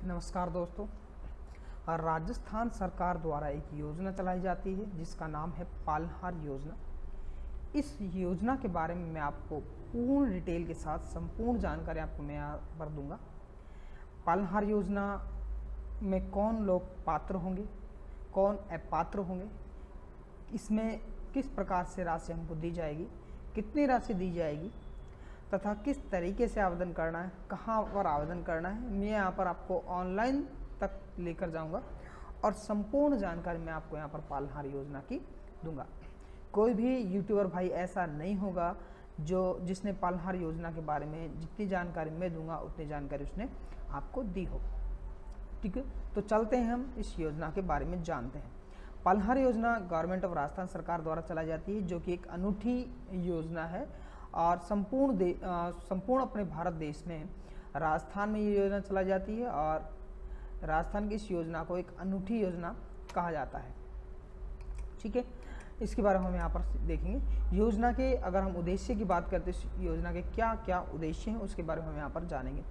नमस्कार दोस्तों। राजस्थान सरकार द्वारा एक योजना चलाई जाती है जिसका नाम है पालनहार योजना। इस योजना के बारे में मैं आपको पूर्ण डिटेल के साथ संपूर्ण जानकारी आपको मैं यहाँ पर दूंगा। पालनहार योजना में कौन लोग पात्र होंगे, कौन अपात्र होंगे, इसमें किस प्रकार से राशि हमको दी जाएगी, कितनी राशि दी जाएगी तथा किस तरीके से आवेदन करना है, कहाँ पर आवेदन करना है, मैं यहाँ पर आपको ऑनलाइन तक लेकर जाऊँगा और संपूर्ण जानकारी मैं आपको यहाँ पर पालनहार योजना की दूंगा। कोई भी यूट्यूबर भाई ऐसा नहीं होगा जिसने पालनहार योजना के बारे में जितनी जानकारी मैं दूंगा उतनी जानकारी उसने आपको दी हो। ठीक है, तो चलते हैं हम इस योजना के बारे में जानते हैं। पालनहार योजना गवर्नमेंट ऑफ राजस्थान सरकार द्वारा चलाई जाती है, जो कि एक अनूठी योजना है और संपूर्ण अपने भारत देश में राजस्थान में ये योजना चलाई जाती है और राजस्थान की इस योजना को एक अनूठी योजना कहा जाता है। ठीक है, इसके बारे में हम यहाँ पर देखेंगे। योजना के अगर हम उद्देश्य की बात करते हैं, इस योजना के क्या क्या उद्देश्य हैं उसके बारे में हम यहाँ पर जानेंगे।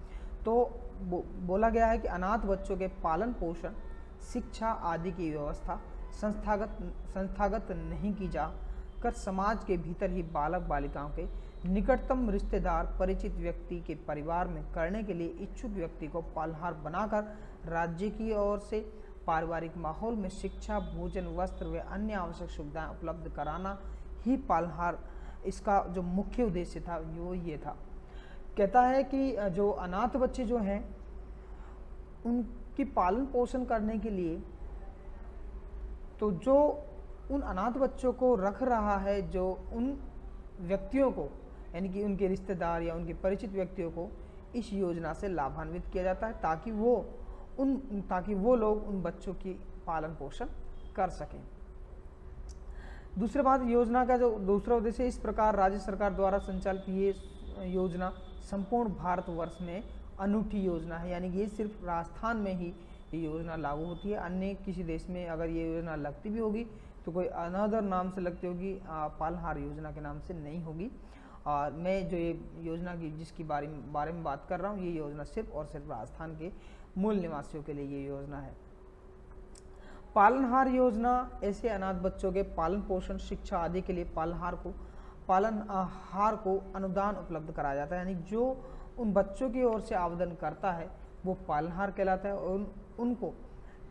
तो बोला गया है कि अनाथ बच्चों के पालन पोषण, शिक्षा आदि की व्यवस्था संस्थागत नहीं की जा कर समाज के भीतर ही बालक बालिकाओं के निकटतम रिश्तेदार परिचित व्यक्ति के परिवार में करने के लिए इच्छुक व्यक्ति को पालनहार बनाकर राज्य की ओर से पारिवारिक माहौल में शिक्षा, भोजन, वस्त्र व अन्य आवश्यक सुविधाएं उपलब्ध कराना ही पालनहार इसका जो मुख्य उद्देश्य था वो ये था। कहता है कि जो अनाथ बच्चे जो हैं उनकी पालन पोषण करने के लिए तो जो उन अनाथ बच्चों को रख रहा है, जो उन व्यक्तियों को यानी कि उनके रिश्तेदार या उनके परिचित व्यक्तियों को इस योजना से लाभान्वित किया जाता है ताकि वो लोग उन बच्चों की पालन पोषण कर सकें। दूसरी बात, योजना का जो दूसरा उद्देश्य, इस प्रकार राज्य सरकार द्वारा संचालित ये योजना संपूर्ण भारतवर्ष में अनूठी योजना है, यानी कि ये सिर्फ राजस्थान में ही ये योजना लागू होती है। अन्य किसी देश में अगर ये योजना लगती भी होगी तो कोई अनदर नाम से लगती होगी, पालनहार योजना के नाम से नहीं होगी। और मैं जो ये योजना की जिसकी बारे में बात कर रहा हूँ, ये योजना सिर्फ और सिर्फ राजस्थान के मूल निवासियों के लिए ये योजना है। पालनहार योजना ऐसे अनाथ बच्चों के पालन पोषण, शिक्षा आदि के लिए पालनहार को अनुदान उपलब्ध कराया जाता है, यानी जो उन बच्चों की ओर से आवेदन करता है वो पालनहार कहलाता है और उनको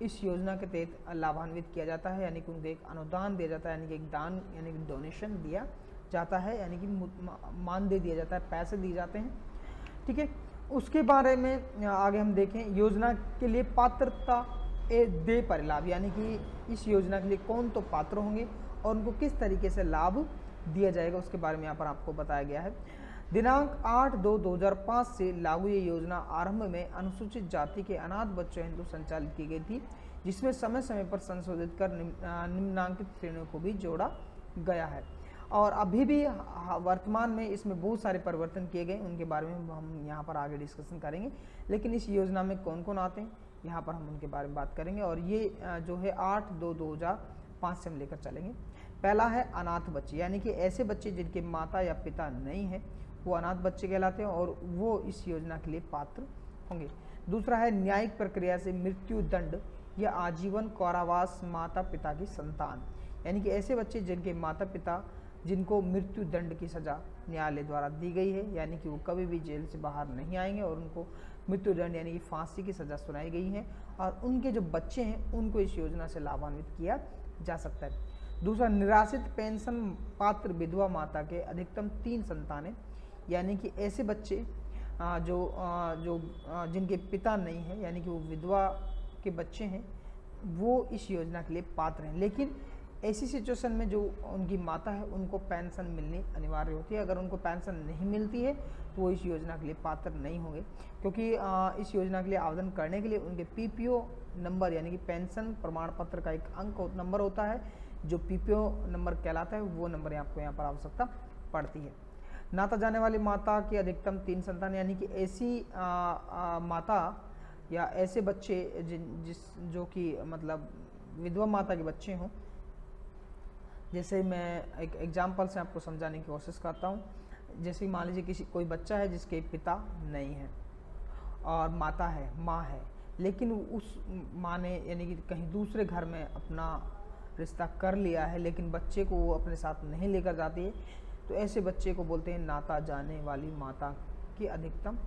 इस योजना के तहत लाभान्वित किया जाता है, यानी कि उनको एक अनुदान दिया जाता है, यानी कि एक दान यानी कि डोनेशन दिया जाता है, यानी कि मानदेय दिया जाता है, पैसे दिए जाते हैं। ठीक है, उसके बारे में आगे हम देखें। योजना के लिए पात्रता दे परिलाभ, यानी कि इस योजना के लिए कौन तो पात्र होंगे और उनको किस तरीके से लाभ दिया जाएगा उसके बारे में यहाँ पर आपको बताया गया है। दिनांक 8/2/2005 से लागू ये योजना आरंभ में अनुसूचित जाति के अनाथ बच्चों हेतु संचालित की गई थी, जिसमें समय समय पर संशोधित कर निम्नांकित श्रेणियों को भी जोड़ा गया है और अभी भी वर्तमान में इसमें बहुत सारे परिवर्तन किए गए, उनके बारे में हम यहाँ पर आगे डिस्कशन करेंगे। लेकिन इस योजना में कौन कौन आते हैं यहाँ पर हम उनके बारे में बात करेंगे और ये जो है 8/2/2005 से हम लेकर चलेंगे। पहला है अनाथ बच्चे, यानी कि ऐसे बच्चे जिनके माता या पिता नहीं है वो अनाथ बच्चे कहलाते हैं और वो इस योजना के लिए पात्र होंगे। दूसरा है न्यायिक प्रक्रिया से मृत्यु दंड या आजीवन कारावास माता पिता की संतान, यानी कि ऐसे बच्चे जिनके माता पिता जिनको मृत्यु दंड की सज़ा न्यायालय द्वारा दी गई है, यानी कि वो कभी भी जेल से बाहर नहीं आएंगे और उनको मृत्यु दंड यानी कि फांसी की सज़ा सुनाई गई है और उनके जो बच्चे हैं उनको इस योजना से लाभान्वित किया जा सकता है। दूसरा, निराश्रित पेंशन पात्र विधवा माता के अधिकतम 3 संतानें, यानी कि ऐसे बच्चे जिनके पिता नहीं है, यानी कि वो विधवा के बच्चे हैं, वो इस योजना के लिए पात्र हैं। लेकिन ऐसी सिचुएशन में जो उनकी माता है उनको पेंशन मिलनी अनिवार्य होती है। अगर उनको पेंशन नहीं मिलती है तो वो इस योजना के लिए पात्र नहीं होंगे, क्योंकि इस योजना के लिए आवेदन करने के लिए उनके पीपीओ नंबर यानी कि पेंशन प्रमाण पत्र का एक नंबर होता है, जो पीपीओ नंबर कहलाता है, वो नंबर आपको यहाँ पर आवश्यकता पड़ती है। नाता जाने वाली माता की अधिकतम 3 संतान, यानी कि ऐसी माता या ऐसे बच्चे जो कि मतलब विधवा माता के बच्चे हों। जैसे मैं एक एग्जाम्पल से आपको समझाने की कोशिश करता हूँ। जैसे मान लीजिए कोई बच्चा है जिसके पिता नहीं है और माता है, माँ है, लेकिन उस माँ ने यानी कि कहीं दूसरे घर में अपना रिश्ता कर लिया है, लेकिन बच्चे को वो अपने साथ नहीं लेकर जाती है, तो ऐसे बच्चे को बोलते हैं नाता जाने वाली माता की अधिकतम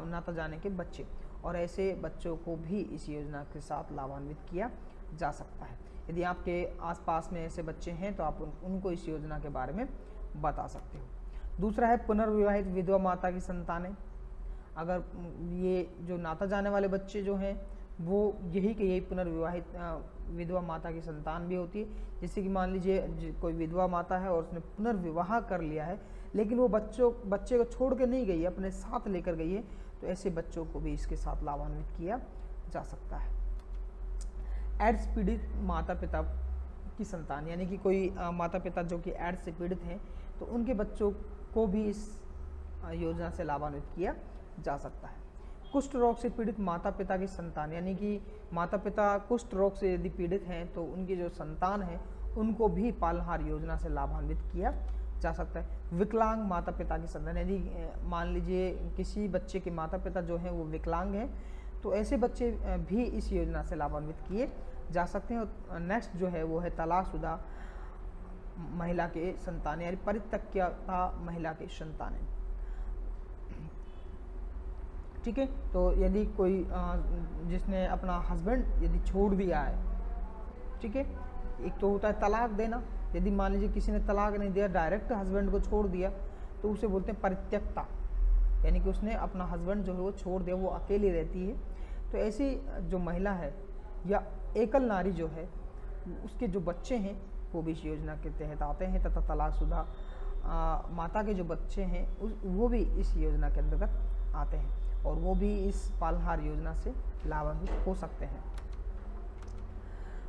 नाता जाने के बच्चे। और ऐसे बच्चों को भी इस योजना के साथ लाभान्वित किया जा सकता है। यदि आपके आसपास में ऐसे बच्चे हैं तो आप उनको इस योजना के बारे में बता सकते हो। दूसरा है पुनर्विवाहित विधवा माता की संतानें। अगर ये जो नाता जाने वाले बच्चे जो हैं वो यही पुनर्विवाहित विधवा माता की संतान भी होती है। जैसे कि मान लीजिए कोई विधवा माता है और उसने पुनर्विवाह कर लिया है, लेकिन वो बच्चे को छोड़ के नहीं गई है, अपने साथ लेकर गई है, तो ऐसे बच्चों को भी इसके साथ लाभान्वित किया जा सकता है। एड्स पीड़ित माता पिता की संतान, यानी कि कोई माता पिता जो कि एड्स से पीड़ित हैं, तो उनके बच्चों को भी इस योजना से लाभान्वित किया जा सकता है। कुष्ठ रोग से पीड़ित माता पिता की संतान, यानी कि माता पिता कुष्ठ रोग से यदि पीड़ित हैं तो उनकी जो संतान है उनको भी पालनहार योजना से लाभान्वित किया जा सकता है। विकलांग माता पिता की संतान, यदि मान लीजिए किसी बच्चे के माता पिता जो हैं वो विकलांग हैं, तो ऐसे बच्चे भी इस योजना से लाभान्वित किए जा सकते हैं। और नेक्स्ट जो है वो है तलाकशुदा महिला के संतान, यानी परित्यक्ता महिला के संतानें। ठीक है, तो यदि कोई जिसने अपना हस्बैंड यदि छोड़ दिया है, ठीक है, एक तो होता है तलाक देना। यदि मान लीजिए किसी ने तलाक नहीं दिया, डायरेक्ट हस्बैंड को छोड़ दिया, तो उसे बोलते हैं परित्यक्ता, यानी कि उसने अपना हस्बैंड जो है वो छोड़ दिया, वो अकेली रहती है। तो ऐसी जो महिला है या एकल नारी जो है, उसके जो बच्चे हैं वो भी इस योजना के तहत आते हैं, तथा तलाकशुदा माता के जो बच्चे हैं वो भी इस योजना के अंतर्गत आते हैं और वो भी इस पालनहार योजना से लाभान्वित हो सकते हैं।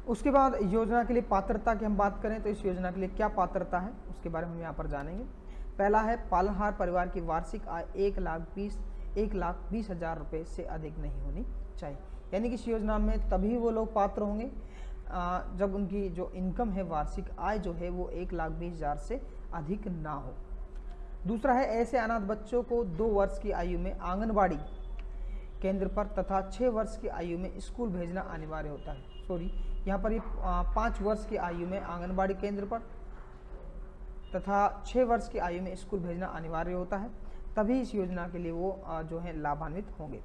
उसके बाद योजना के लिए पात्रता की हम बात करें तो इस योजना के लिए क्या पात्रता है उसके बारे में हम यहाँ पर जानेंगे। पहला है पालनहार परिवार की वार्षिक आय 1,20,000 रुपये से अधिक नहीं होनी चाहिए, यानी कि इस योजना में तभी वो लोग पात्र होंगे जब उनकी जो इनकम है, वार्षिक आय जो है वो 1,20,000 से अधिक ना हो। दूसरा है ऐसे अनाथ बच्चों को 2 वर्ष की आयु में आंगनबाड़ी केंद्र पर तथा 6 वर्ष की आयु में स्कूल भेजना अनिवार्य होता है। यहाँ पर ये 5 वर्ष की आयु में आंगनबाड़ी केंद्र पर तथा 6 वर्ष की आयु में स्कूल भेजना अनिवार्य होता है, तभी इस योजना के लिए वो जो है लाभान्वित होंगे।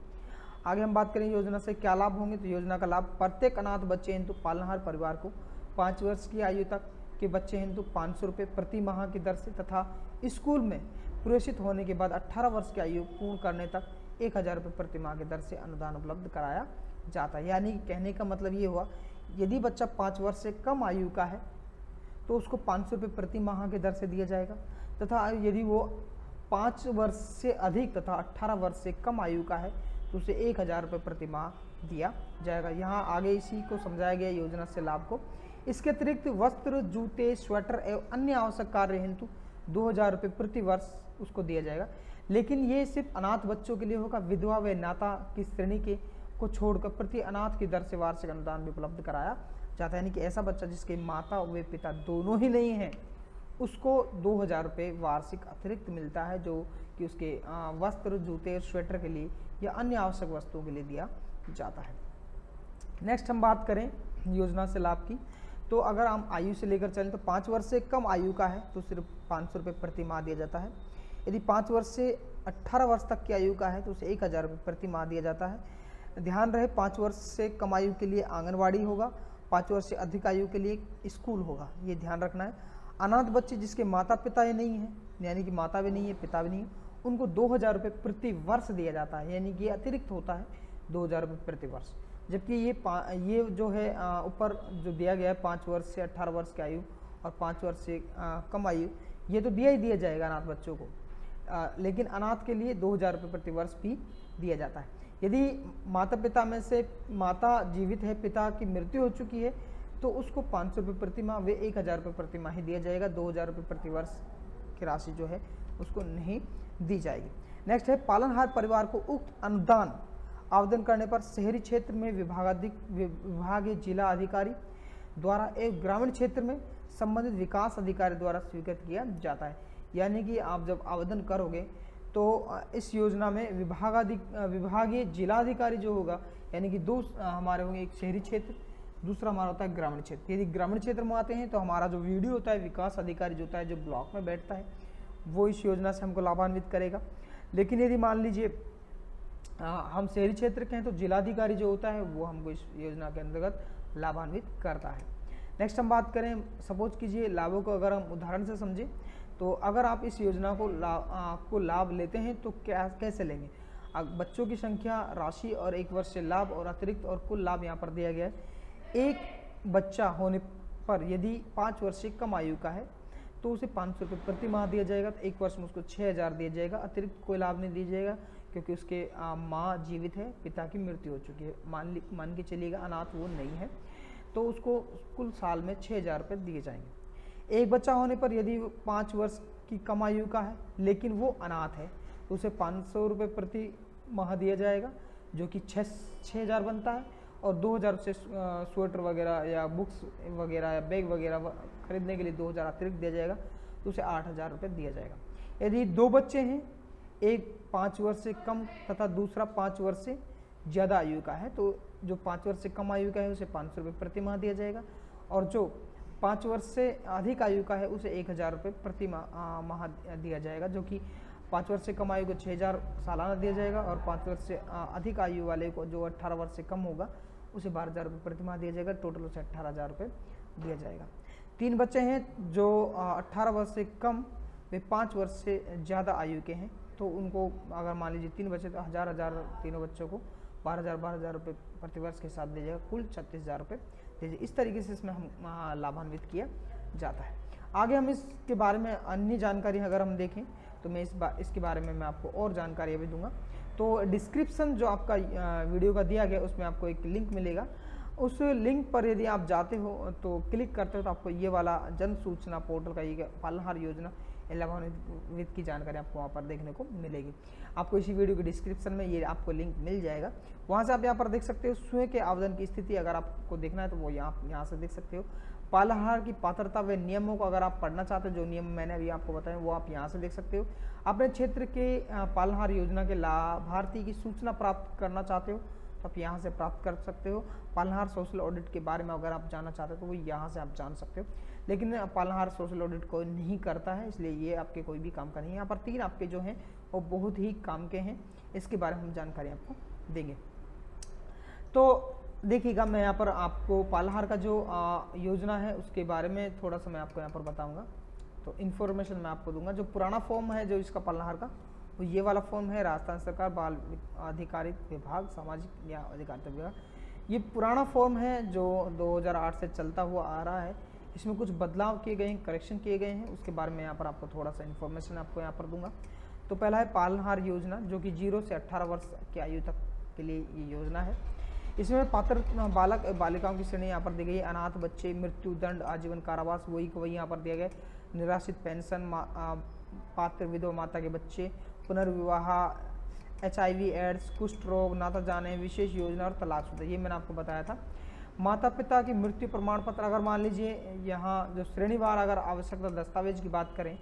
आगे हम बात करें योजना से क्या लाभ होंगे, तो योजना का लाभ प्रत्येक अनाथ बच्चे हेतु पालनहार परिवार को 5 वर्ष की आयु तक के बच्चे हेतु 500 रुपये प्रति माह की दर से तथा स्कूल में प्रवेशित होने के बाद 18 वर्ष की आयु पूर्ण करने तक 1,000 रुपये प्रति माह की दर से अनुदान उपलब्ध कराया जाता है। यानी कहने का मतलब ये हुआ, यदि बच्चा 5 वर्ष से कम आयु का है तो उसको 500 रुपये प्रति माह की दर से दिया जाएगा, तथा यदि वो 5 वर्ष से अधिक तथा 18 वर्ष से कम आयु का है तो उसे 1,000 रुपये प्रति माह दिया जाएगा। यहाँ आगे इसी को समझाया गया योजना से लाभ को। इसके अतिरिक्त वस्त्र, जूते, स्वेटर एवं अन्य आवश्यक कार्य हेतु 2,000 रुपये प्रति वर्ष उसको दिया जाएगा, लेकिन ये सिर्फ अनाथ बच्चों के लिए होगा। विधवा व नाता की श्रेणी के को छोड़कर प्रति अनाथ की दर से वार्षिक अनुदान भी उपलब्ध कराया जाता है, यानी कि ऐसा बच्चा जिसके माता व पिता दोनों ही नहीं हैं उसको 2,000 रुपये वार्षिक अतिरिक्त मिलता है, जो कि उसके वस्त्र, जूते, स्वेटर के लिए या अन्य आवश्यक वस्तुओं के लिए दिया जाता है। नेक्स्ट हम बात करें योजना से लाभ की, तो अगर हम आयु से लेकर चलें तो 5 वर्ष से कम आयु का है तो सिर्फ 500 रुपये प्रति माह दिया जाता है। यदि 5 वर्ष से 18 वर्ष तक की आयु का है तो उसे 1,000 रुपये प्रति माह दिया जाता है। ध्यान रहे 5 वर्ष से कम आयु के लिए आंगनबाड़ी होगा, 5 वर्ष से अधिक आयु के लिए स्कूल होगा, ये ध्यान रखना है। अनाथ बच्चे जिसके माता पिता ही नहीं है, यानी कि माता भी नहीं है पिता भी नहीं है, उनको 2,000 रुपये प्रति वर्ष दिया जाता है, यानी कि ये अतिरिक्त होता है 2,000 रुपये प्रति वर्ष। जबकि ये जो है ऊपर जो दिया गया है 5 वर्ष से 18 वर्ष की आयु और 5 वर्ष से कम आयु, ये तो दिया ही दिया जाएगा अनाथ बच्चों को, लेकिन अनाथ के लिए 2,000 रुपये प्रति वर्ष भी दिया जाता है। यदि माता पिता में से माता जीवित है, पिता की मृत्यु हो चुकी है, तो उसको 500 रुपये प्रति माह व 1,000 रुपये प्रति माह ही दिया जाएगा, 2,000 रुपये प्रति वर्ष की राशि जो है उसको नहीं दी जाएगी। नेक्स्ट है पालनहार परिवार को उक्त अनुदान आवेदन करने पर शहरी क्षेत्र में विभागीय जिला अधिकारी द्वारा एक ग्रामीण क्षेत्र में संबंधित विकास अधिकारी द्वारा स्वीकृत किया जाता है। यानी कि आप जब आवेदन करोगे तो इस योजना में विभागीय जिलाधिकारी जो होगा, यानी कि दो हमारे होंगे, एक शहरी क्षेत्र, दूसरा हमारा होता है ग्रामीण क्षेत्र। यदि ग्रामीण क्षेत्र में आते हैं तो हमारा जो वीडियो होता है विकास अधिकारी जो होता है, जो ब्लॉक में बैठता है, वो इस योजना से हमको लाभान्वित करेगा। लेकिन यदि मान लीजिए हम शहरी क्षेत्र के हैं तो जिलाधिकारी जो होता है वो हमको इस योजना के अंतर्गत लाभान्वित करता है। नेक्स्ट हम बात करें, सपोज कीजिए लाभों को अगर हम उदाहरण से समझें, तो अगर आप इस योजना को लाभ लेते हैं तो कैसे लेंगे। बच्चों की संख्या, राशि और 1 वर्ष से लाभ और अतिरिक्त और कुल लाभ यहाँ पर दिया गया है। एक बच्चा होने पर यदि 5 वर्ष से कम आयु का है तो उसे 500 रुपये प्रति माह दिया जाएगा। तो 1 वर्ष में उसको 6000 दिया जाएगा। अतिरिक्त कोई लाभ नहीं दिया जाएगा क्योंकि उसके माँ जीवित है, पिता की मृत्यु हो चुकी है। मान के चलिएगा अनाथ वो नहीं है, तो उसको कुल साल में 6000 रुपये दिए जाएंगे। एक बच्चा होने पर यदि 5 वर्ष की कम आयु का है लेकिन वो अनाथ है तो उसे 500 रुपये प्रति माह दिया जाएगा, जो कि 6000 बनता है। और 2000 से स्वेटर वगैरह या बुक्स वगैरह या बैग वगैरह खरीदने के लिए 2000 अतिरिक्त दिया जाएगा, तो उसे 8000 रुपये दिया जाएगा। यदि 2 बच्चे हैं, एक 5 वर्ष से कम तथा दूसरा 5 वर्ष से ज़्यादा आयु का है, तो जो 5 वर्ष से कम आयु का है उसे 500 रुपये प्रति माह दिया जाएगा। और जो 5 वर्ष से अधिक आयु का है उसे 1000 रुपये प्रति माह दिया जाएगा, जो कि 5 वर्ष से कम आयु को 6000 सालाना दिया जाएगा। और 5 वर्ष से अधिक आयु वाले को जो 18 वर्ष से कम होगा उसे 12000 रुपये प्रति माह दिया जाएगा। टोटल उसे 18000 रुपये दिया जाएगा। 3 बच्चे हैं जो 18 वर्ष से कम, वे 5 वर्ष से ज़्यादा आयु के हैं, तो उनको अगर मान लीजिए 3 बच्चे तो 1000 तीनों बच्चों को 12000 रुपये प्रति वर्ष के साथ दिया जाएगा, कुल 36000 रुपये दीजिए। इस तरीके से इसमें हम लाभान्वित किया जाता है। आगे हम इसके बारे में अन्य जानकारी अगर हम देखें तो मैं इसके बारे में मैं आपको और जानकारी अभी दूंगा। तो डिस्क्रिप्शन जो आपका वीडियो का दिया गया उसमें आपको एक लिंक मिलेगा। उस लिंक पर यदि आप जाते हो तो क्लिक करते हो तो आपको ये वाला जन सूचना पोर्टल का ये पालनहार योजना लाभान्वित की जानकारी आपको वहाँ पर देखने को मिलेगी। आपको इसी वीडियो के डिस्क्रिप्शन में ये आपको लिंक मिल जाएगा। वहाँ से आप यहाँ पर देख सकते हो स्वयं के आवेदन की स्थिति अगर आपको देखना है तो वो यहाँ से देख सकते हो। पालनहार की पात्रता व नियमों को अगर आप पढ़ना चाहते हो, जो नियम मैंने अभी आपको बताए वो आप यहाँ से देख सकते हो। अपने क्षेत्र के पालनहार योजना के लाभार्थी की सूचना प्राप्त करना चाहते हो तो आप यहाँ से प्राप्त कर सकते हो। पालनहार सोशल ऑडिट के बारे में अगर आप जानना चाहते हो तो वो यहाँ से आप जान सकते हो। लेकिन पालनहार सोशल ऑडिट कोई नहीं करता है, इसलिए ये आपके कोई भी काम का नहीं है। यहाँ पर 3 आपके जो हैं वो बहुत ही काम के हैं, इसके बारे में हम जानकारी आपको देंगे। तो देखिएगा, मैं यहाँ पर आपको पालनहार का जो योजना है उसके बारे में थोड़ा सा मैं आपको यहाँ पर बताऊँगा। तो इन्फॉर्मेशन मैं आपको दूंगा। जो पुराना फॉर्म है जो इसका पालनहार का, वो ये वाला फॉर्म है राजस्थान सरकार बाल अधिकारिता विभाग, सामाजिक न्याय अधिकारिता विभाग। ये पुराना फॉर्म है जो 2008 से चलता हुआ आ रहा है। इसमें कुछ बदलाव किए गए हैं, करेक्शन किए गए हैं, उसके बारे में यहाँ पर आपको थोड़ा सा इन्फॉर्मेशन आपको यहाँ पर दूंगा। तो पहला है पालनहार योजना, जो कि 0 से 18 वर्ष की आयु तक के लिए ये योजना है। इसमें पात्र बालक बालिकाओं की श्रेणी यहाँ पर दी गई है। अनाथ बच्चे, मृत्यु दंड, आजीवन कारावास वही यहाँ पर दिया गया है। निराश्रित पेंशन, पात्र विधवा माता के बच्चे, पुनर्विवाह, HIV एड्स, कुष्ठ रोग, नाता जाने, विशेष योजना और तलाकशुदा, ये मैंने आपको बताया था। माता पिता की मृत्यु प्रमाण पत्र, अगर मान लीजिए यहाँ जो श्रेणीवार अगर आवश्यकता दस्तावेज की बात करें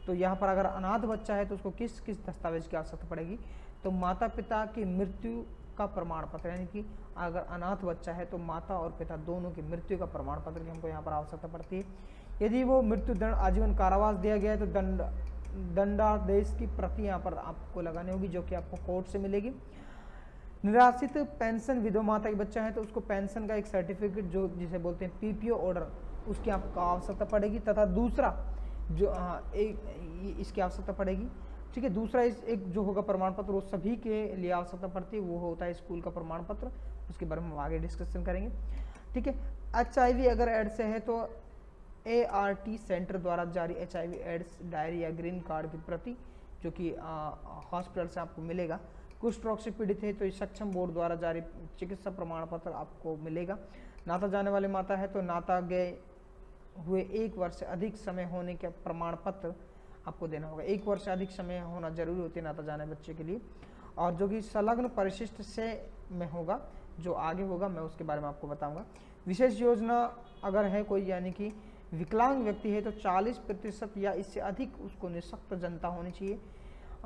तो यहाँ पर अगर अनाथ बच्चा है तो उसको किस किस दस्तावेज की आवश्यकता पड़ेगी, तो माता पिता की मृत्यु का प्रमाण पत्र, यानी कि अगर अनाथ बच्चा है तो माता और पिता दोनों की मृत्यु का प्रमाण पत्र की हमको यहाँ पर आवश्यकता पड़ती है। यदि वो मृत्यु दंड, आजीवन कारावास दिया गया है तो दंडादेश की प्रति यहाँ पर आपको लगानी होगी, जो कि आपको कोर्ट से मिलेगी। निराश्रित पेंशन विधवा माता के बच्चा है तो उसको पेंशन का एक सर्टिफिकेट जो जिसे बोलते हैं PPO ऑर्डर, उसकी आपको आवश्यकता पड़ेगी। तथा दूसरा जो इसकी आवश्यकता पड़ेगी, ठीक है। दूसरा एक जो होगा प्रमाण पत्र, वो सभी के लिए आवश्यकता पड़ती है, वो होता है स्कूल का प्रमाण पत्र। उसके बारे में हम आगे डिस्कशन करेंगे, ठीक है। HIV अगर एड से है तो ART सेंटर द्वारा जारी HIV एड्स डायरी या ग्रीन कार्ड की प्रति, जो कि हॉस्पिटल से आपको मिलेगा। कुष्ठ रोग से पीड़ित है तो इस सक्षम बोर्ड द्वारा जारी चिकित्सा प्रमाण पत्र आपको मिलेगा। नाता जाने वाली माता है तो नाता गए हुए 1 वर्ष से अधिक समय होने के प्रमाण पत्र आपको देना होगा। 1 वर्ष से अधिक समय होना जरूरी होती है नाता जाने बच्चे के लिए, और जो कि संलग्न परिशिष्ट से में होगा, जो आगे होगा मैं उसके बारे में आपको बताऊंगा। विशेष योजना अगर है कोई, यानी कि विकलांग व्यक्ति है तो 40% या इससे अधिक उसको निःशक्त जनता होनी चाहिए।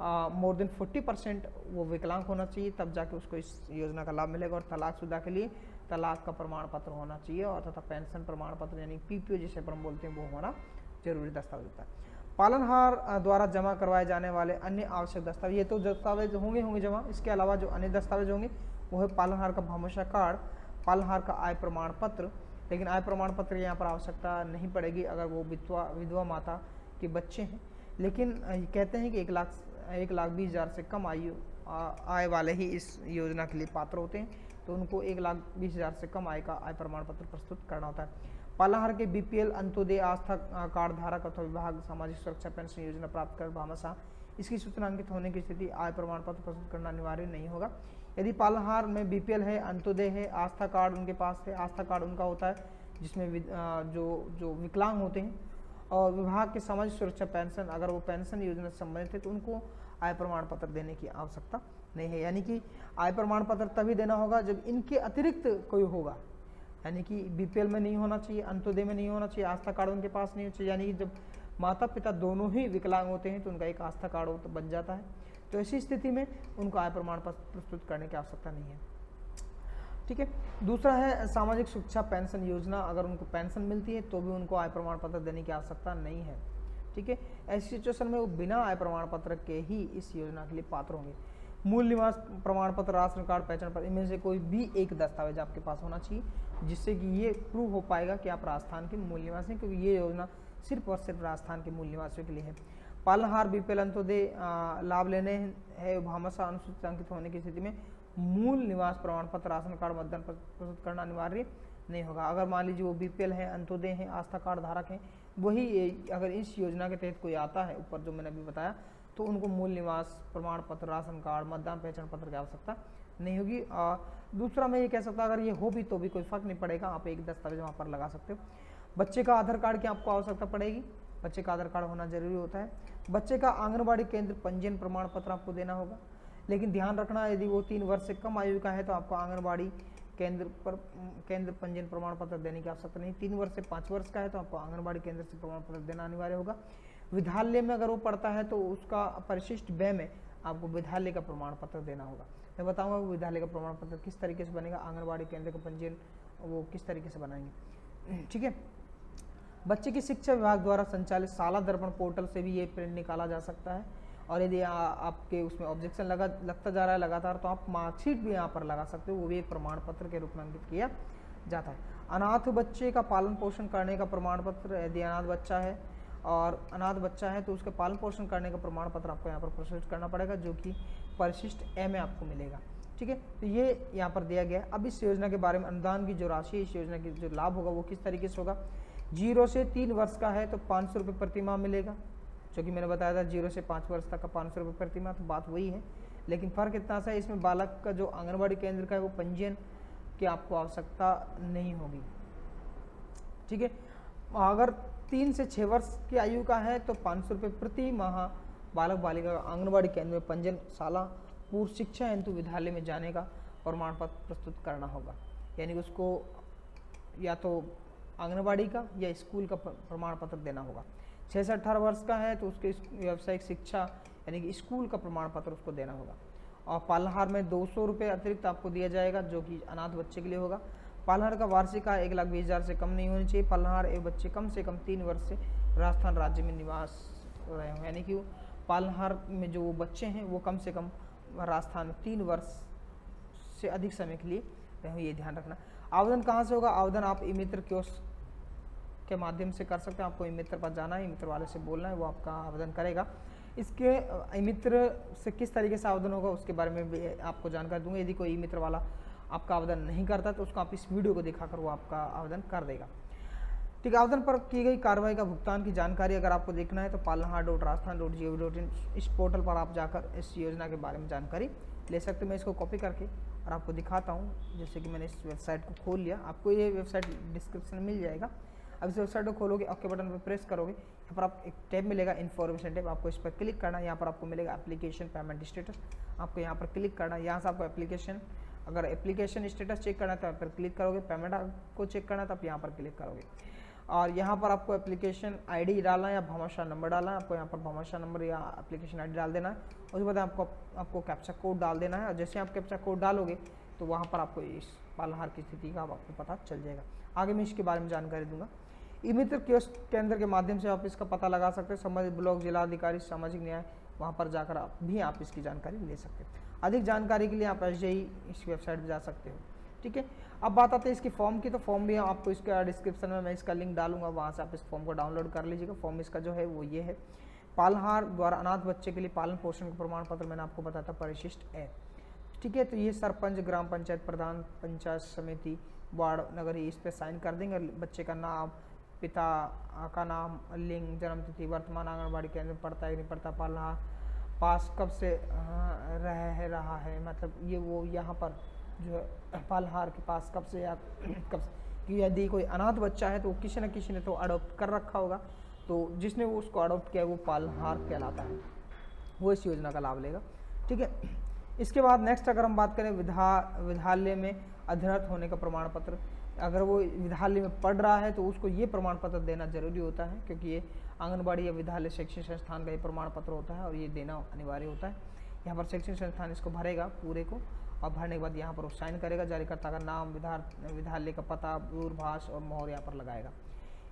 मोर देन 40% वो विकलांग होना चाहिए, तब जाके उसको इस योजना का लाभ मिलेगा। और तलाकशुदा के लिए तलाक का प्रमाण पत्र होना चाहिए और तथा पेंशन प्रमाण पत्र यानी पीपीओ जिसे पर हम बोलते हैं वो होना जरूरी दस्तावेज होता है। पालनहार द्वारा जमा करवाए जाने वाले अन्य आवश्यक दस्तावेज, ये तो दस्तावेज होंगे जमा, इसके अलावा जो अन्य दस्तावेज होंगे वो है पालनहार का भामाशाह कार्ड, पालनहार का आय प्रमाण पत्र। लेकिन आय प्रमाण पत्र यहाँ पर आवश्यकता नहीं पड़ेगी अगर वो विधवा माता के बच्चे हैं। लेकिन कहते हैं कि 1,20,000 से कम आय वाले ही इस योजना के लिए पात्र होते हैं, तो उनको 1,20,000 से कम आय का आय प्रमाण पत्र प्रस्तुत करना होता है। पालनहार के बीपीएल, अंत्योदय, आस्था कार्ड धारक अथवा विभाग सामाजिक सुरक्षा पेंशन योजना प्राप्त कर भामाशाह इसकी सूचना अंकित होने की स्थिति आय प्रमाण पत्र प्रस्तुत करना अनिवार्य नहीं होगा। यदि पालनहार में बीपीएल है, अंत्योदय है, आस्था कार्ड उनके पास है, आस्था कार्ड उनका होता है जिसमें जो विकलांग होते हैं, और विभाग के सामाजिक सुरक्षा पेंशन अगर वो पेंशन योजना से संबंधित है तो उनको आय प्रमाण पत्र देने की आवश्यकता नहीं है। यानी कि आय प्रमाण पत्र तभी देना होगा जब इनके अतिरिक्त कोई होगा, यानी कि बीपीएल में नहीं होना चाहिए, अंत्योदय में नहीं होना चाहिए, आस्था कार्ड उनके पास नहीं होना चाहिए। यानी कि जब माता पिता दोनों ही विकलांग होते हैं तो उनका एक आस्था कार्ड तो बन जाता है, तो ऐसी स्थिति में उनको आय प्रमाण पत्र प्रस्तुत करने की आवश्यकता नहीं है। ठीक है। दूसरा है सामाजिक सुरक्षा पेंशन योजना, अगर उनको पेंशन मिलती है तो भी उनको आय प्रमाण पत्र देने की आवश्यकता नहीं है। ठीक है। ऐसी सिचुएशन में वो बिना आय प्रमाण पत्र के ही इस योजना के लिए पात्र होंगे। मूल निवास प्रमाण पत्र, राशन कार्ड, पहचान पत्र, इनमें से कोई भी एक दस्तावेज आपके पास होना चाहिए जिससे कि ये प्रूव हो पाएगा कि आप राजस्थान के मूल निवासी हैं, क्योंकि ये योजना सिर्फ और सिर्फ राजस्थान के मूल निवासियों के लिए है। पालनहार बीपीएल, अंत्योदय लाभ लेने हैं भामाशाह अनुसूचित अंकित होने की स्थिति में मूल निवास प्रमाण पत्र, राशन कार्ड, मतदान प्रस्तुत करना अनिवार्य नहीं होगा। अगर मान लीजिए वो बीपीएल है, अंत्योदय है, आस्था कार्ड धारक हैं, वही अगर इस योजना के तहत कोई आता है ऊपर जो मैंने अभी बताया, तो उनको मूल निवास प्रमाण पत्र, राशन कार्ड, मतदान पहचान पत्र की आवश्यकता नहीं होगी। दूसरा मैं ये कह सकता अगर ये हो भी तो भी कोई फर्क नहीं पड़ेगा, आप एक दस्तावेज वहाँ पर लगा सकते हो। बच्चे का आधार कार्ड की आपको आवश्यकता पड़ेगी, बच्चे का आधार कार्ड होना जरूरी होता है। बच्चे का आंगनबाड़ी केंद्र पंजीयन प्रमाण पत्र आपको देना होगा, लेकिन ध्यान रखना यदि वो 3 वर्ष से कम आयु का है तो आपको आंगनबाड़ी केंद्र पंजीयन प्रमाण पत्र देने की आवश्यकता नहीं। 3 वर्ष से 5 वर्ष का है तो आपको आंगनबाड़ी केंद्र से प्रमाण पत्र देना अनिवार्य होगा। विद्यालय में अगर वो पढ़ता है तो उसका परिशिष्ट व्यय में आपको विद्यालय का प्रमाण पत्र देना होगा। मैं बताऊंगा वो विद्यालय का प्रमाण पत्र किस तरीके से बनेगा, आंगनबाड़ी केंद्र का पंजीयन वो किस तरीके से बनाएंगे। ठीक है। बच्चे की शिक्षा विभाग द्वारा संचालित शाला दर्पण पोर्टल से भी ये प्रिंट निकाला जा सकता है, और यदि आपके उसमें ऑब्जेक्शन लगता जा रहा है लगातार तो आप मार्कशीट भी यहाँ पर लगा सकते हो, वो भी एक प्रमाण पत्र के रूप में अंकित किया जाता है। अनाथ बच्चे का पालन पोषण करने का प्रमाण पत्र, यदि अनाथ बच्चा है और अनाथ बच्चा है तो उसके पालन पोषण करने का प्रमाण पत्र आपको यहाँ पर प्रस्तुत करना पड़ेगा, जो कि परिशिष्ट ए में आपको मिलेगा। ठीक है। तो ये यहाँ पर दिया गया। अब इस योजना के बारे में अनुदान की जो राशि है, इस योजना की जो लाभ होगा वो किस तरीके से होगा। 0 से 3 वर्ष का है तो 500 रुपये प्रति माह मिलेगा, जो कि मैंने बताया था 0 से 5 वर्ष तक का 500 रुपये प्रति माह, तो बात वही है। लेकिन फ़र्क इतना सा है, इसमें बालक का जो आंगनबाड़ी केंद्र का है वो पंजीयन की आपको आवश्यकता नहीं होगी। ठीक है। अगर 3 से 6 वर्ष की आयु का है तो 500 रुपये प्रति माह बालक बालिका का आंगनबाड़ी केंद्र में पंजीयन, शाला पूर्व शिक्षा हेतु विद्यालय में जाने का प्रमाण पत्र प्रस्तुत करना होगा। यानी कि उसको या तो आंगनबाड़ी का या स्कूल का प्रमाण पत्र देना होगा। 6 से 18 वर्ष का है तो उसके व्यावसायिक शिक्षा यानी कि स्कूल का प्रमाण पत्र उसको देना होगा। और पालनहार में 200 रुपये अतिरिक्त आपको दिया जाएगा, जो कि अनाथ बच्चे के लिए होगा। पालनहार का वार्षिक आय 1,20,000 से कम नहीं होनी चाहिए। पालनहार एक बच्चे कम से कम 3 वर्ष से राजस्थान राज्य में निवास रहे हों, यानी कि पालनहार में जो बच्चे हैं वो कम से कम राजस्थान में 3 वर्ष से अधिक समय के लिए रहे हों, ये ध्यान रखना। आवेदन कहाँ से होगा? आवेदन आप ई मित्र कियोस्क के माध्यम से कर सकते हैं। आपको ई मित्र पास जाना है, ई मित्र वाले से बोलना है, वो आपका आवेदन करेगा। इसके ई मित्र से किस तरीके से आवेदन होगा उसके बारे में भी आपको जानकारी दूंगा। यदि कोई ई मित्र वाला आपका आवेदन नहीं करता तो उसको आप इस वीडियो को दिखाकर वो आपका आवेदन कर देगा। ठीक है। आवेदन पर की गई कार्रवाई का भुगतान की जानकारी अगर आपको देखना है तो palanhar.rajasthan.gov.in इस पोर्टल पर आप जाकर इस योजना के बारे में जानकारी ले सकते हैं। मैं इसको कॉपी करके और आपको दिखाता हूँ। जैसे कि मैंने इस वेबसाइट को खोल लिया, आपको ये वेबसाइट डिस्क्रिप्शन में मिल जाएगा। अब इस वेबसाइट को खोलोगे, ओके बटन पर प्रेस करोगे, यहाँ पर आप एक टैब मिलेगा इन्फॉर्मेशन टैब, आपको इस पर क्लिक करना है। यहाँ पर आपको मिलेगा एप्लीकेशन पेमेंट स्टेटस, आपको यहाँ पर क्लिक करना है। यहाँ से आपको एप्लीकेशन अगर एप्लीकेशन स्टेटस चेक करना है तो यहाँ पर क्लिक करोगे, पेमेंट को चेक करना है तो आप यहाँ पर क्लिक करोगे। और यहाँ पर आपको एप्लीकेशन आईडी डालना है या भामाशाह नंबर डालना है। आपको यहाँ पर भामाशाह नंबर या एप्लीकेशन आईडी डाल देना है। उसके बाद आपको कैप्चा कोड डाल देना है और जैसे आप कैप्चा कोड डालोगे तो वहाँ पर आपको इस पालनहार की स्थिति का आपको पता चल जाएगा। आगे मैं इसके बारे में जानकारी दूंगा। ई मित्र कियोस्क केंद्र के माध्यम से आप इसका पता लगा सकते हैं। संबंधित ब्लॉक जिलाधिकारी सामाजिक न्याय वहाँ पर जाकर आप इसकी जानकारी ले सकते हैं। अधिक जानकारी के लिए आप SJI इस वेबसाइट पर जा सकते हो। ठीक है, अब बात आते हैं इसकी फॉर्म की। तो फॉर्म भी आपको इसका डिस्क्रिप्शन में मैं इसका लिंक डालूंगा, वहाँ से आप इस फॉर्म को डाउनलोड कर लीजिएगा। फॉर्म इसका जो है वो ये है, पालनहार द्वारा अनाथ बच्चे के लिए पालन पोषण का प्रमाण पत्र मैंने आपको बताया था परिशिष्ट है। ठीक है, तो ये सरपंच, ग्राम पंचायत प्रधान, पंचायत समिति, वार्ड, नगरीय इस पर साइन कर देंगे। बच्चे का नाम, पिता का नाम, लिंग, जन्मतिथि, वर्तमान आंगनबाड़ी केंद्र में पढ़ता है नहीं पढ़ता, पालनहार पास कब से रहा है, मतलब ये वो यहाँ पर जो है पालनहार के पास कब से या कब से, कि यदि कोई अनाथ बच्चा है तो किसी न किसी ने तो अडॉप्ट कर रखा होगा, तो जिसने वो उसको अडॉप्ट किया है वो पालनहार कहलाता है, वो इस योजना का लाभ लेगा। ठीक है, इसके बाद नेक्स्ट अगर हम बात करें विद्यालय में अध्ययनरत होने का प्रमाण पत्र, अगर वो विद्यालय में पढ़ रहा है तो उसको ये प्रमाण पत्र देना जरूरी होता है, क्योंकि ये आंगनबाड़ी या विद्यालय शैक्षणिक संस्थान का ये प्रमाण पत्र होता है और ये देना अनिवार्य होता है। यहाँ पर शैक्षणिक संस्थान इसको भरेगा पूरे को, और भरने के बाद यहाँ पर वो साइन करेगा, जारीकर्ता का नाम, विद्यालय का पता, दूरभाष और मोहर यहाँ पर लगाएगा।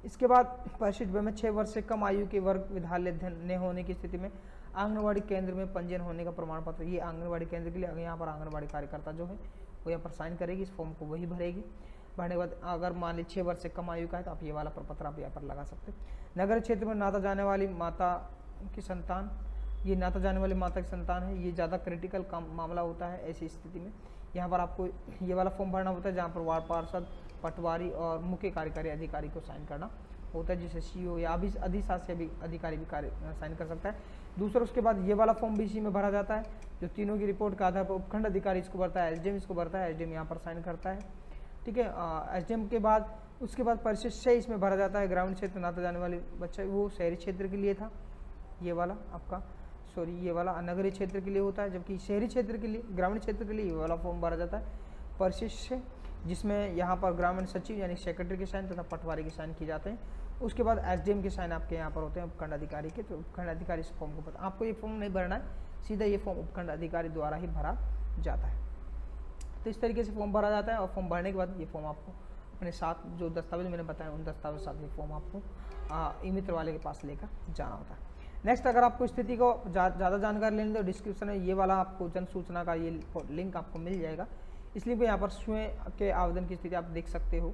इसके बाद परिशिष्ट में 6 वर्ष से कम आयु के वर्ग विद्यालय न होने की स्थिति में आंगनबाड़ी केंद्र में पंजीयन होने का प्रमाण पत्र, ये आंगनबाड़ी केंद्र के लिए यहाँ पर आंगनबाड़ी कार्यकर्ता जो है वो यहाँ पर साइन करेगी, इस फॉर्म को वही भरेगी। भरने के बाद अगर मान लीजिए 6 वर्ष से कम आयु का है तो आप ये वाला प्रपत्र आप यहाँ पर लगा सकते हैं। नगर क्षेत्र में नाता जाने वाली माता की संतान, ये नाता जाने वाली माता की संतान है, ये ज़्यादा क्रिटिकल मामला होता है। ऐसी स्थिति में यहाँ पर आपको ये वाला फॉर्म भरना होता है, जहाँ पर वार्ड पार्षद, पटवारी और मुख्य कार्यकारी अधिकारी को साइन करना होता है, जिसे CO या अभी अधिशासी अधिकारी भी साइन कर सकता है। दूसरा उसके बाद ये वाला फॉर्म भी इसी में भरा जाता है, जो तीनों की रिपोर्ट के आधार पर उपखंड अधिकारी इसको भरता है, SDM इसको भरता है, SDM यहाँ पर साइन करता है। ठीक है, SDM के बाद उसके बाद परिशिष्ट 6 इसमें भरा जाता है। ग्रामीण क्षेत्र नाता जाने वाली बच्चा, वो शहरी क्षेत्र के लिए था, ये वाला आपका ये वाला नगरीय क्षेत्र के लिए होता है, जबकि शहरी क्षेत्र के लिए, ग्रामीण क्षेत्र के लिए ये वाला फॉर्म भरा जाता है परिशिष्ट, जिसमें यहाँ पर ग्रामीण सचिव यानी सेक्रेटरी के साइन तथा पटवारी के साइन किए जाते हैं। उसके बाद SDM के साइन आपके यहाँ पर होते हैं उपखंड अधिकारी के, तो उपखंड अधिकारी इस फॉर्म को पता, आपको ये फॉर्म नहीं भरना है, सीधा ये फॉर्म उपखंड अधिकारी द्वारा ही भरा जाता है। तो इस तरीके से फॉर्म भरा जाता है और फॉर्म भरने के बाद ये फॉर्म आपको अपने साथ जो दस्तावेज मैंने बताया उन दस्तावेज साथ ये फॉर्म आपको ई मित्र वाले के पास लेकर जाना होता है। नेक्स्ट अगर आपको स्थिति को ज़्यादा जानकारी लेनी तो डिस्क्रिप्शन में ये वाला आपको जन सूचना का ये लिंक आपको मिल जाएगा, इसलिए भी यहाँ पर स्वयं के आवेदन की स्थिति आप देख सकते हो।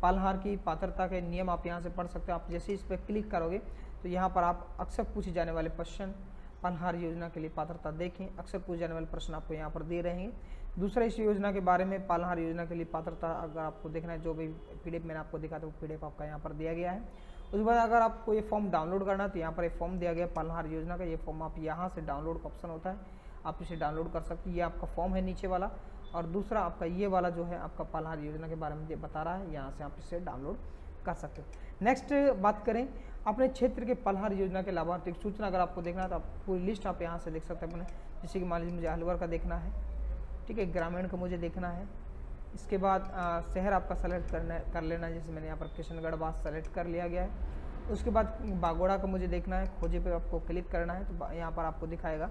पालनहार की पात्रता के नियम आप यहाँ से पढ़ सकते हो। आप जैसे इस पर क्लिक करोगे तो यहाँ पर आप अक्सर पूछे जाने वाले प्रश्न, पालनहार योजना के लिए पात्रता देखें, अक्सर पूछे जाने वाले प्रश्न आपको यहाँ पर दे रहे हैं। दूसरा इस योजना के बारे में, पालनहार योजना के लिए पात्रता अगर आपको देखना है, जो भी PDF मैंने आपको दिखा था वो PDF आपका यहाँ पर दिया गया है। उसके बाद अगर आपको ये फॉर्म डाउनलोड करना है तो यहाँ पर एक फॉर्म दिया गया पालनहार योजना का, ये फॉर्म आप यहाँ से डाउनलोड का ऑप्शन होता है, आप इसे डाउनलोड कर सकते हैं। ये आपका फॉर्म है नीचे वाला, और दूसरा आपका ये वाला जो है आपका पालनहार योजना के बारे में बता रहा है, यहाँ से आप इसे डाउनलोड कर सकते हो। नेक्स्ट बात करें अपने क्षेत्र के पालनहार योजना के लाभार्थी की सूचना, अगर आपको देखना है तो आप पूरी लिस्ट आप यहाँ से देख सकते हैं अपने, जैसे कि मान लीजिए मुझे अलवर का देखना है, ठीक है, ग्रामीण का मुझे देखना है। इसके बाद शहर आपका सेलेक्ट कर लेना, जैसे मैंने यहाँ पर किशनगढ़ बात सेलेक्ट कर लिया गया है। उसके बाद बागोड़ा का मुझे देखना है, खोजे पे आपको क्लिक करना है तो यहाँ पर आपको दिखाएगा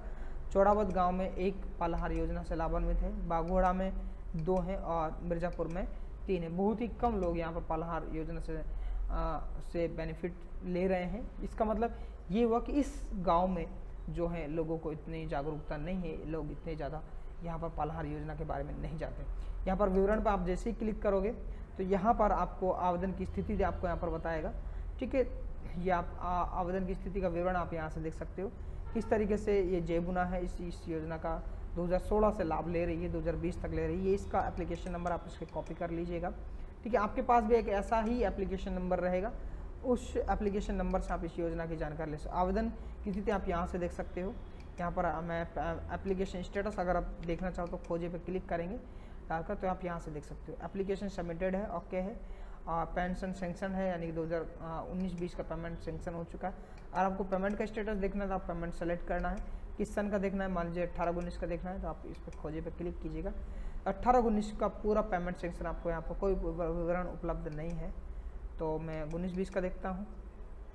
चौड़ावत गांव में 1 पालनहार योजना से लाभान्वित है, बागोड़ा में 2 हैं और मिर्ज़ापुर में 3 है। बहुत ही कम लोग यहाँ पर पालनहार योजना से बेनिफिट ले रहे हैं। इसका मतलब ये हुआ कि इस गांव में जो है लोगों को इतनी जागरूकता नहीं है, लोग इतने ज़्यादा यहाँ पर पालनहार योजना के बारे में नहीं जानते। यहाँ पर विवरण पर आप जैसे ही क्लिक करोगे तो यहाँ पर आपको आवेदन की स्थिति आपको यहाँ पर बताएगा, ठीक है। ये आप आवेदन की स्थिति का विवरण आप यहाँ से देख सकते हो, किस तरीके से ये जयबुना है इस योजना का 2016 से लाभ ले रही है, 2020 तक ले रही है। ये इसका एप्लीकेशन नंबर आप इसके कॉपी कर लीजिएगा, ठीक है। आपके पास भी एक ऐसा ही एप्लीकेशन नंबर रहेगा, उस एप्लीकेशन नंबर से आप इस योजना की जानकारी ले सकते हो। आवेदन की स्थिति आप यहाँ से देख सकते हो। यहाँ पर मैं एप्लीकेशन स्टेटस अगर आप देखना चाहो तो खोजे पे क्लिक करेंगे डालकर, तो आप यहाँ से देख सकते हो एप्लीकेशन सबमिटेड है, ओके है, पेंशन सेंक्शन है, यानी कि 2019-20 का पेमेंट सेंक्शन हो चुका है। और आपको पेमेंट का स्टेटस देखना है तो आप पेमेंट सेलेक्ट करना है, किस सन का देखना है, मान लीजिए 18-19 का देखना है तो आप इस पर खोजे पे क्लिक कीजिएगा। 18-19 का पूरा पेमेंट सेंक्शन आपको यहाँ पर कोई विवरण उपलब्ध नहीं है, तो मैं 19-20 का देखता हूँ।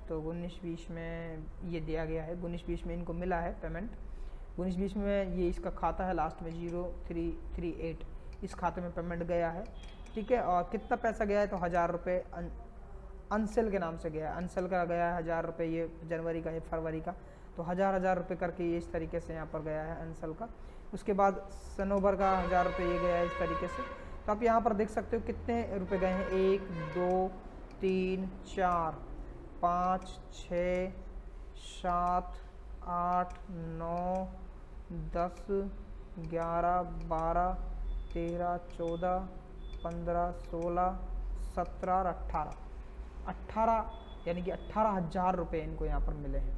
तो 19-20 में ये दिया गया है, 19-20 में इनको मिला है पेमेंट। 19-20 में ये इसका खाता है लास्ट में 0338, इस खाते में पेमेंट गया है, ठीक है। और कितना पैसा गया है तो 1000 रुपये अंशल के नाम से गया है, अंशल का गया है 1000 रुपये, ये जनवरी का, ये फरवरी का, तो 1000 रुपये करके ये इस तरीके से यहाँ पर गया है अंशल का। उसके बाद सनोवर का 1000 रुपये ये गया है इस तरीके से। तो आप यहाँ पर देख सकते हो कितने रुपए गए हैं, 1 2 3 4 5 6 7 8 9 10 11 12 13 14 15 16 17 और 18 यानी कि 18,000 रुपये इनको यहाँ पर मिले हैं,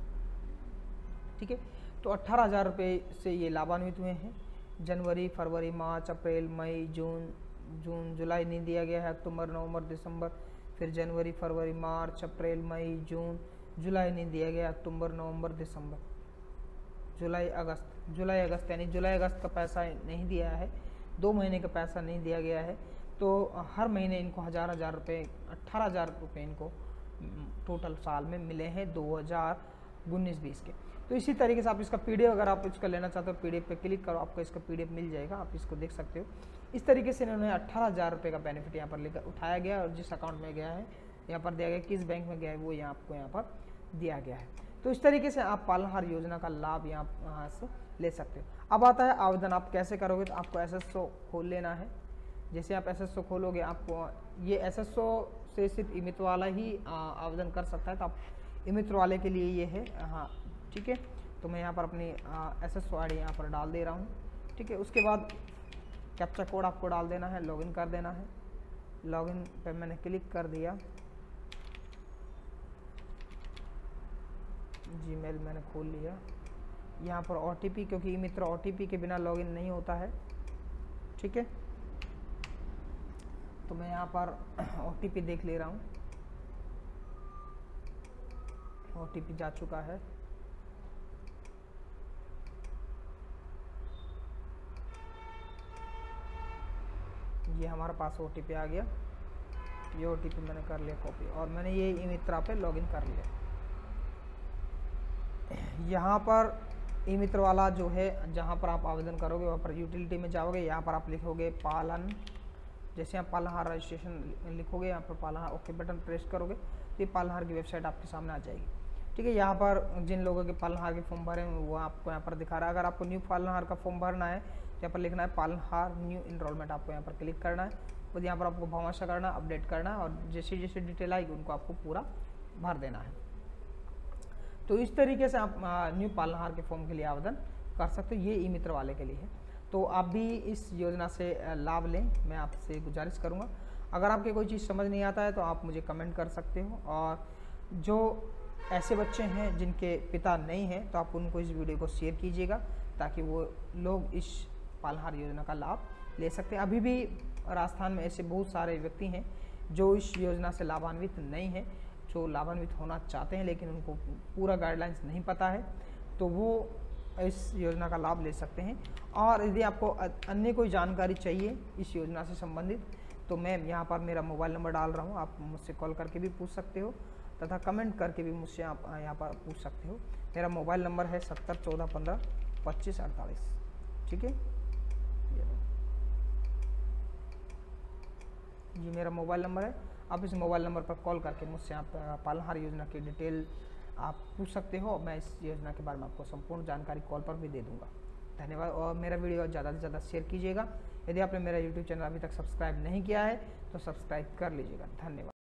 ठीक है। तो 18,000 रुपये से ये लाभान्वित हुए हैं। जनवरी, फरवरी, मार्च, अप्रैल, मई, जून, जुलाई नहीं दिया गया है, अक्टूबर, नवंबर, दिसंबर, फिर जनवरी, फरवरी, मार्च, अप्रैल, मई, जून, जुलाई नहीं दिया गया, अक्टूबर, नवंबर, दिसंबर, जुलाई, अगस्त यानी जुलाई अगस्त का पैसा नहीं दिया है, 2 महीने का पैसा नहीं दिया गया है। तो हर महीने इनको 1000 रुपये, 18,000 रुपये इनको टोटल साल में मिले हैं 2019-20 के। तो इसी तरीके से आप इसका पीडीएफ, अगर आप इसका लेना चाहते हो पीडीएफ पे क्लिक करो, आपको इसका पीडीएफ मिल जाएगा, आप इसको देख सकते हो। इस तरीके से इन्होंने 18,000 रुपये का बेनिफिट यहाँ पर लेकर उठाया गया, और जिस अकाउंट में गया है यहाँ पर दिया गया, किस बैंक में गया है वो यहाँ आपको यहाँ पर दिया गया है। तो इस तरीके से आप पालनहार योजना का लाभ यहाँ से ले सकते हो। अब आता है आवेदन आप कैसे करोगे। तो आपको SSO खोल लेना है। जैसे आप SSO खोलोगे, आपको ये SSO से सिर्फ इमित वाला ही आवेदन कर सकता है, तो आप इमित वाले के लिए ये है, हाँ ठीक है। तो मैं यहाँ पर अपनी SSO ID यहाँ पर डाल दे रहा हूँ, ठीक है। उसके बाद कैप्चा कोड आपको डाल देना है, लॉगिन कर देना है। लॉगिन पे मैंने क्लिक कर दिया, जीमेल मैंने खोल लिया। यहाँ पर OTP, क्योंकि मित्र OTP के बिना लॉगिन नहीं होता है, ठीक है। तो मैं यहाँ पर OTP देख ले रहा हूँ, OTP जा चुका है। ये हमारे पास OTP आ गया, ये OTP मैंने कर लिया कॉपी, और मैंने ये ई-मित्रा पे लॉगिन कर लिया। यहाँ पर ई-मित्र वाला जो है, जहाँ पर आप आवेदन करोगे वहाँ पर यूटिलिटी में जाओगे, यहाँ पर आप लिखोगे पालन, जैसे आप पालनहार रजिस्ट्रेशन लिखोगे, यहाँ पर पालनहार ओके बटन प्रेस करोगे तो ये पालनहार की वेबसाइट आपके सामने आ जाएगी, ठीक है। यहाँ पर जिन लोगों के पालनहार के फॉर्म भरे हैं वो आपको यहाँ पर दिखा रहा है। अगर आपको न्यू पालनहार का फॉर्म भरना है तो यहाँ पर लिखना है पालनहार न्यू इनरोलमेंट, आपको यहाँ पर क्लिक करना है, और यहाँ पर आपको भामाशाह करना, अपडेट करना है, और जैसे जैसे डिटेल आएगी उनको आपको पूरा भर देना है। तो इस तरीके से आप न्यू पालनहार के फॉर्म के लिए आवेदन कर सकते हो। ये ई-मित्र वाले के लिए है। तो आप भी इस योजना से लाभ लें, मैं आपसे गुजारिश करूंगा। अगर आपके कोई चीज़ समझ नहीं आता है तो आप मुझे कमेंट कर सकते हो, और जो ऐसे बच्चे हैं जिनके पिता नहीं हैं तो आप उनको इस वीडियो को शेयर कीजिएगा, ताकि वो लोग इस पालनहार योजना का लाभ ले सकते हैं। अभी भी राजस्थान में ऐसे बहुत सारे व्यक्ति हैं जो इस योजना से लाभान्वित नहीं हैं, जो लाभान्वित होना चाहते हैं लेकिन उनको पूरा गाइडलाइंस नहीं पता है, तो वो इस योजना का लाभ ले सकते हैं। और यदि आपको अन्य कोई जानकारी चाहिए इस योजना से संबंधित, तो मैं यहाँ पर मेरा मोबाइल नंबर डाल रहा हूँ, आप मुझसे कॉल करके भी पूछ सकते हो, तथा कमेंट करके भी मुझसे आप यहाँ पर पूछ सकते हो। मेरा मोबाइल नंबर है 70 14 15 25 48, ठीक है। ये मेरा मोबाइल नंबर है, आप इस मोबाइल नंबर पर कॉल करके मुझसे आप पालनहार योजना की डिटेल आप पूछ सकते हो। मैं इस योजना के बारे में आपको संपूर्ण जानकारी कॉल पर भी दे दूंगा। धन्यवाद, और मेरा वीडियो ज़्यादा से ज़्यादा शेयर कीजिएगा। यदि आपने मेरा YouTube चैनल अभी तक सब्सक्राइब नहीं किया है तो सब्सक्राइब कर लीजिएगा। धन्यवाद।